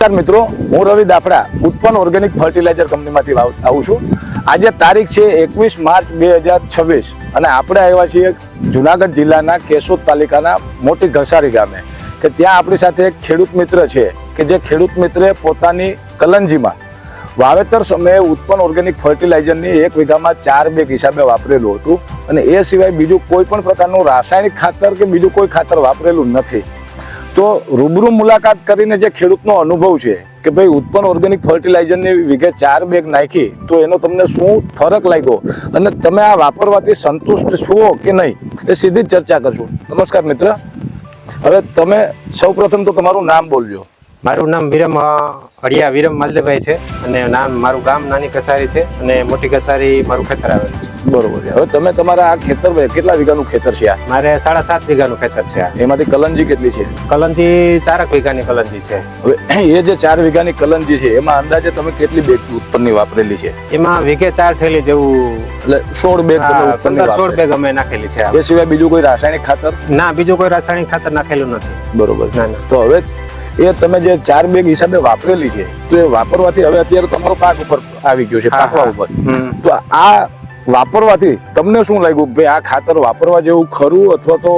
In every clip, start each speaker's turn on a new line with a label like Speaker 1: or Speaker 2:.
Speaker 1: નમસ્કાર મિત્રો, હું રવિ દાફડા ઉત્પન્ન ઓર્ગેનિક ફર્ટિલાઇઝર કંપનીમાંથી આવું છું। આજે તારીખ છે 21 માર્ચ 2026 અને આપણે આવ્યા છીએ જુનાગઢ જિલ્લાના કેશોદ તાલુકાના મોટી ઘસારી ગામે કે ત્યાં આપણી સાથે એક ખેડૂત મિત્ર છે કે જે ખેડૂત મિત્રે પોતાની કલંજીમાં વાવેતર સમયે ઉત્પન્ન ઓર્ગેનિક ફર્ટિલાઇઝરની 1 વીઘામાં 4 બેગ હિસાબે વાપરેલું હતું અને એ સિવાય બીજું કોઈ પણ પ્રકારનું રાસાયણિક ખાતર કે બીજું કોઈ ખાતર વાપરેલું નથી। તો રૂબરૂ મુલાકાત કરીને જે ખેડૂતનો અનુભવ છે કે ભાઈ ઉત્પન્ન ઓર્ગેનિક ફર્ટિલાઇઝરની વીઘે 4 બેગ નાખી તો એનો તમને શું ફરક લાગ્યો અને તમે આ વાપરવાથી સંતુષ્ટ છો કે નહીં એ સીધી જ ચર્ચા કરશું। નમસ્કાર મિત્ર, હવે તમે સૌપ્રથમ તો તમારું નામ બોલજો।
Speaker 2: મારું નામ અડિયા વિરમ માલદેભાઈ છે અને મારું ગામ નાની કસારી છે અને મોટી કસારી મારું ખેતર આવેલું છે।
Speaker 1: બરોબર છે। હવે તમે તમારા આ ખેતર કેટલા વીઘાનું ખેતર છે?
Speaker 2: મારે 7.5 વીઘાનું ખેતર છે।
Speaker 1: એમાંથી કલંજી કેટલી છે?
Speaker 2: કલંજી 4 વીઘાની કલંજી છે।
Speaker 1: હવે એ જે 4 વીઘાની કલંજી છે એમાં અંદાજે તમે કેટલી બેગ ઉત્પન્નની વાપરેલી છે?
Speaker 2: એમાં વીઘે 4 થેલી જેવું
Speaker 1: એટલે 16 બેગ
Speaker 2: 16 બેગ અમે નાખેલી છે।
Speaker 1: એ સિવાય બીજું કોઈ રાસાયણિક ખાતર?
Speaker 2: ના, બીજું કોઈ રાસાયણિક ખાતર નાખેલું નથી।
Speaker 1: બરોબર છે। તો હવે એ તમે જે 4 બેગ હિસાબે વાપરેલી છે તો એ વાપરવાથી હવે અત્યારે તમારો પાક ઉપર આવી ગયો છે, પાકવા ઉપર, તો આ વાપરવાથી તમને શું લાગ્યું ભાઈ આ ખાતર વાપરવા જેવું ખરું અથવા તો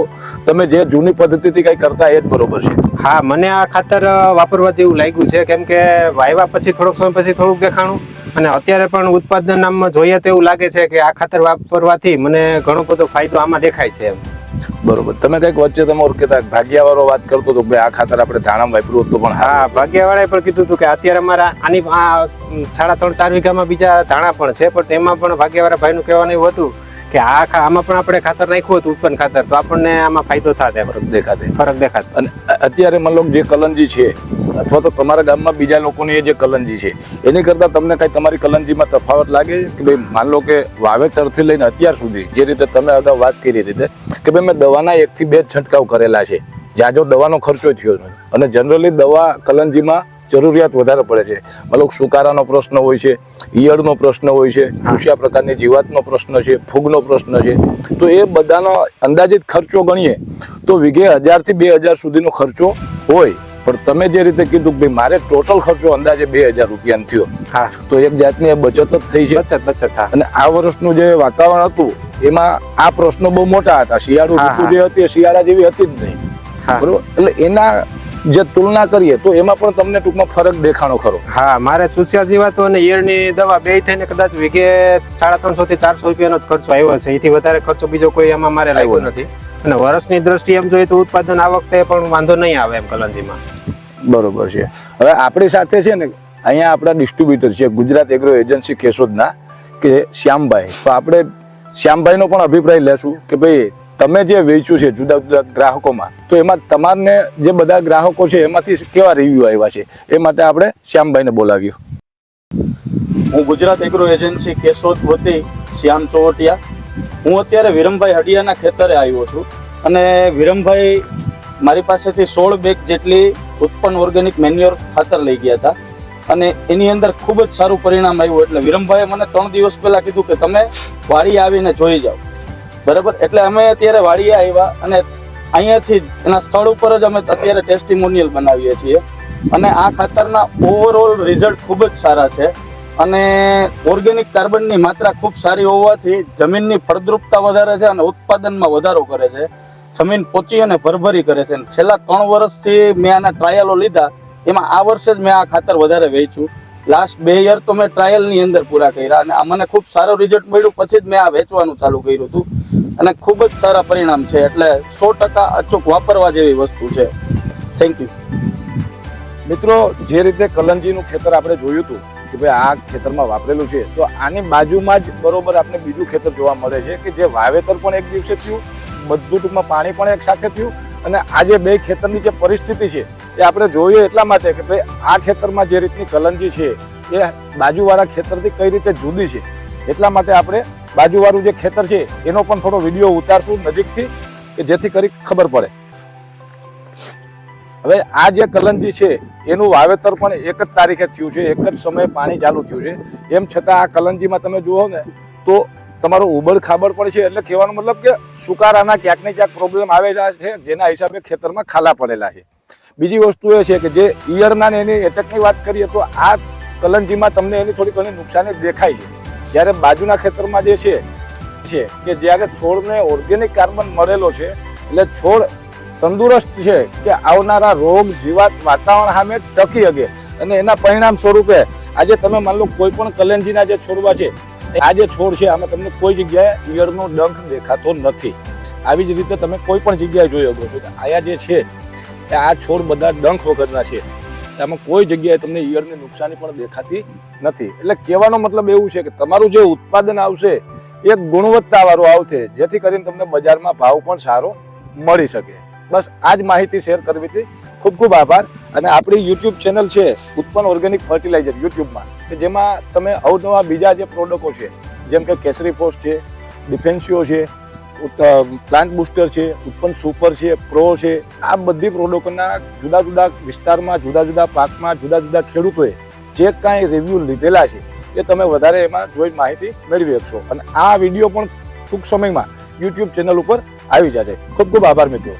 Speaker 1: તમે જે જૂની પદ્ધતિથી કઈ કરતા એ જ બરોબર છે?
Speaker 2: હા, મને આ ખાતર વાપરવા જેવું લાગ્યું છે કેમ કે વાવ્યા પછી થોડોક સમય પછી થોડુંક દેખાણું અને અત્યારે પણ ઉત્પાદન નામમાં જોઈએ તો એવું લાગે છે કે આ ખાતર વાપરવાથી મને ઘણો બધો ફાયદો આમાં દેખાય છે।
Speaker 1: બરોબર। તમે કઈક વચ્ચે તમે ઓળખેતા ભાગ્યાવાળો વાત કરતો હતો કે આ ખાતર આપણે ધાણામાં વાપર્યું હતું પણ
Speaker 2: હા, ભાગ્યાવાળાએ પણ કીધું હતું કે અત્યારે અમારા આની 3.5-4 વીઘામાં બીજા ધાણા પણ છે પણ એમાં પણ ભાગ્યાવાળા ભાઈનું કહેવાનું એવું હતું કે આમાં પણ આપણે ખાતર નાખ્યું હતું ઉત્પન્ન ખાતર તો આપણને આમાં ફાયદો થાય, ફરક દેખાતો।
Speaker 1: અને અત્યારે મતલબ જે કલંજી છે અથવા તો તમારા ગામમાં બીજા લોકોની જે કલંજી છે એની કરતા તમને કઈ તમારી કલંજીમાં તફાવત લાગે કે ભાઈ માન લો કે વાવેતરથી લઈને અત્યાર સુધી જે રીતે તમે અગાઉ વાત કરી રીતે કે ભાઈ મેં દવાના 1 થી 2 છંટકાવ કરેલા છે, જાજો દવાનો ખર્ચો થયો છે અને જનરલી દવા કલંજીમાં જરૂરિયાત વધારે પડે છે, મતલબ સુકારાનો પ્રશ્ન હોય છે, ઈયળનો પ્રશ્ન હોય છે, ચૂસ્યા પ્રકારની જીવાતનો પ્રશ્ન છે, ફૂગનો પ્રશ્ન છે, તો એ બધાનો અંદાજિત ખર્ચો ગણીએ તો વીઘે 1000 થી 2000 સુધીનો ખર્ચો હોય પણ તમે જે રીતે કીધું કે મારે ટોટલ ખર્ચો અંદાજે 2000 રૂપિયાનો થયો, હા, તો એક જાતની બચત જ થઈ છે।
Speaker 2: બચત
Speaker 1: અને આ વર્ષનું જે વાતાવરણ હતું એમાં આ પ્રશ્નો બહુ મોટા હતા, શિયાળુ ઋતુ જે હતી શિયાળા જેવી હતી જ નહીં, બરોબર? એટલે એના જે તુલના કરીએ તો એમાં પણ તમને ટૂંકમાં ફરક દેખાણો ખરો?
Speaker 2: હા, મારે ચૂસ્યા જીવાતો અને ઈયળની દવા બે થઈને કદાચ વીઘે 350 થી 400 રૂપિયાનો જ ખર્ચો આવ્યો છે, એથી વધારે ખર્ચો બીજો કોઈ એમાં મારે લાગ્યો નથી અને વર્ષની દ્રષ્ટિએ એમ જોઈએ તો ઉત્પાદન આ વખતે પણ વાંધો નહીં આવે એમ કલંજીમાં।
Speaker 1: બરોબર છે। હવે આપણી સાથે છે ને અહીંયા આપણા ડિસ્ટ્રીબ્યુટર છે ગુજરાત એગ્રો એજન્સી કેશોદના કે શ્યામભાઈ, તો આપણે શ્યામભાઈનો પણ અભિપ્રાય લેશું કે ભાઈ તમે જે વેચ્યું છે જુદા જુદા ગ્રાહકોમાં તો એમાં તમારને જે બધા ગ્રાહકો છે એમાંથી કેવા રિવ્યુ આવ્યા છે એ માટે આપણે શ્યામભાઈને બોલાવ્યું।
Speaker 3: હું ગુજરાત એગ્રો એજન્સી કેશોદ વતી શ્યામ ચોવટિયા, હું અત્યારે વિરમભાઈ હડિયાના ખેતરે આવ્યો છું અને વિરમભાઈ મારી પાસેથી 16 બેગ જેટલી ઉત્પન્ન ઓર્ગેનિક મેન્યુઅર ખાતર લઈ ગયા હતા અને એની અંદર ખૂબ જ સારું પરિણામ આવ્યું। એટલે વિરમભાઈએ મને 3 દિવસ પહેલા કીધું કે તમે વાડીએ આવીને જોઈ જાઓ, બરાબર? એટલે અમે અત્યારે વાડીએ આવ્યા અને અહીંયાથી જ એના સ્થળ ઉપર જ અમે અત્યારે ટેસ્ટિમોનિયલ બનાવીએ છીએ અને આ ખાતરના ઓવરઓલ રિઝલ્ટ ખૂબ જ સારા છે અને ઓર્ગેનિક કાર્બનની માત્રા ખૂબ સારી હોવાથી જમીનની ફળદ્રુપતા વધારે છે અને ઉત્પાદનમાં વધારો કરે છે, જમીન પોચી અને ભરભરી કરે છે। છેલ્લા 3 વર્ષથી મેં આના ટ્રાયલો લીધા, એમાં આ વર્ષે જ મેં આ ખાતર વધારે વેચ્યું। લાસ્ટ 2 યર તો મેં ટ્રાયલની અંદર પૂરા કર્યા અને મને ખૂબ સારું રિઝલ્ટ મળ્યું, પછી જ મેં આ વેચવાનું ચાલુ કર્યું હતું અને ખૂબ જ સારા પરિણામ છે। એટલે 100% અચૂક વાપરવા જેવી વસ્તુ છે। Thank you.
Speaker 1: મિત્રો, જે રીતે કલંજીનું ખેતર આપણે જોયું હતું કે ભાઈ આ ખેતરમાં વાપરેલું છે તો આની બાજુમાં જ બરોબર આપણે બીજું ખેતર જોવા મળે છે કે જે વાવેતર પણ એક દિવસે થયું, બધું ટૂંકમાં પાણી પણ એક સાથે થયું અને આ જે 2 ખેતરની જે પરિસ્થિતિ છે એ આપણે જોઈએ એટલા માટે કે ભાઈ આ ખેતરમાં જે રીતની કલંજી છે એ બાજુવાળા ખેતરથી કઈ રીતે જુદી છે એટલા માટે આપણે બાજુવાળું જે ખેતર છે એનો પણ થોડો વિડીયો ઉતારશું નજીકથી કે જેથી કરી ખબર પડે। હવે આ જે કલંજી છે એનું વાવેતર પણ એક જ તારીખે થયું છે, એક જ સમયે પાણી ચાલુ થયું છે, એમ છતાં આ કલંજીમાં તમે જુઓ ને તો તમારો ઉબડ ખાબડ પણ છે। એટલે કહેવાનો મતલબ કે સુકારાના ક્યાંક ને ક્યાંક પ્રોબ્લેમ આવેલા છે જેના હિસાબે ખેતરમાં ખાલા પડેલા છે। બીજી વસ્તુ એ છે કે જે ઈયળના ને એની એટેકની વાત કરીએ તો આ કલંજીમાં તમને એની થોડી ઘણી નુકસાની દેખાય છે. જ્યારે બાજુના ખેતરમાં જે છે કે જ્યારે છોડને ઓર્ગેનિક કાર્બન મળેલો છે એટલે છોડ તંદુરસ્ત છે કે આવનારા રોગ જીવાત વાતાવરણ સામે ટકી શકે, અને એના પરિણામ સ્વરૂપે આજે તમે માન લો કોઈ પણ કલંજીના જે છોડવા છે, આ જે છોડ છે આમાં તમને કોઈ જગ્યાએ ઈયળનો ડંખ દેખાતો નથી. આવી જ રીતે તમે કોઈ પણ જગ્યાએ જોઈ શકો છો કે આયા જે છે કે આ છોડ બધા ડંખ વગરના છે, આમાં કોઈ જગ્યાએ તમને ઈયળની નુકસાની પણ દેખાતી નથી. એટલે કહેવાનો મતલબ એવું છે કે તમારું જે ઉત્પાદન આવશે એ ગુણવત્તાવાળું આવશે, જેથી કરીને તમને બજારમાં ભાવ પણ સારો મળી શકે. બસ આ જ માહિતી શેર કરવી હતી. ખૂબ ખૂબ આભાર. અને આપણી યુટ્યુબ ચેનલ છે ઉત્પન્ન ઓર્ગેનિક ફર્ટિલાઇઝર યુટ્યુબમાં, કે જેમાં તમે અવનવા બીજા જે પ્રોડક્ટો છે જેમ કે કેસરી ફોસ છે, ડિફેન્સિયો છે, પ્લાન્ટ બુસ્ટર છે, ઉત્પન્ન સુપર છે, પ્રો છે, આ બધી પ્રોડક્ટના જુદા જુદા વિસ્તારમાં, જુદા જુદા પાકમાં, જુદા જુદા ખેડૂતોએ જે કાંઈ રિવ્યૂ લીધેલા છે એ તમે વધારે એમાં જોઈ માહિતી મેળવી શકશો. અને આ વિડીયો પણ ટૂંક સમયમાં યુટ્યુબ ચેનલ ઉપર આવી જશે. ખૂબ ખૂબ આભાર મિત્રો.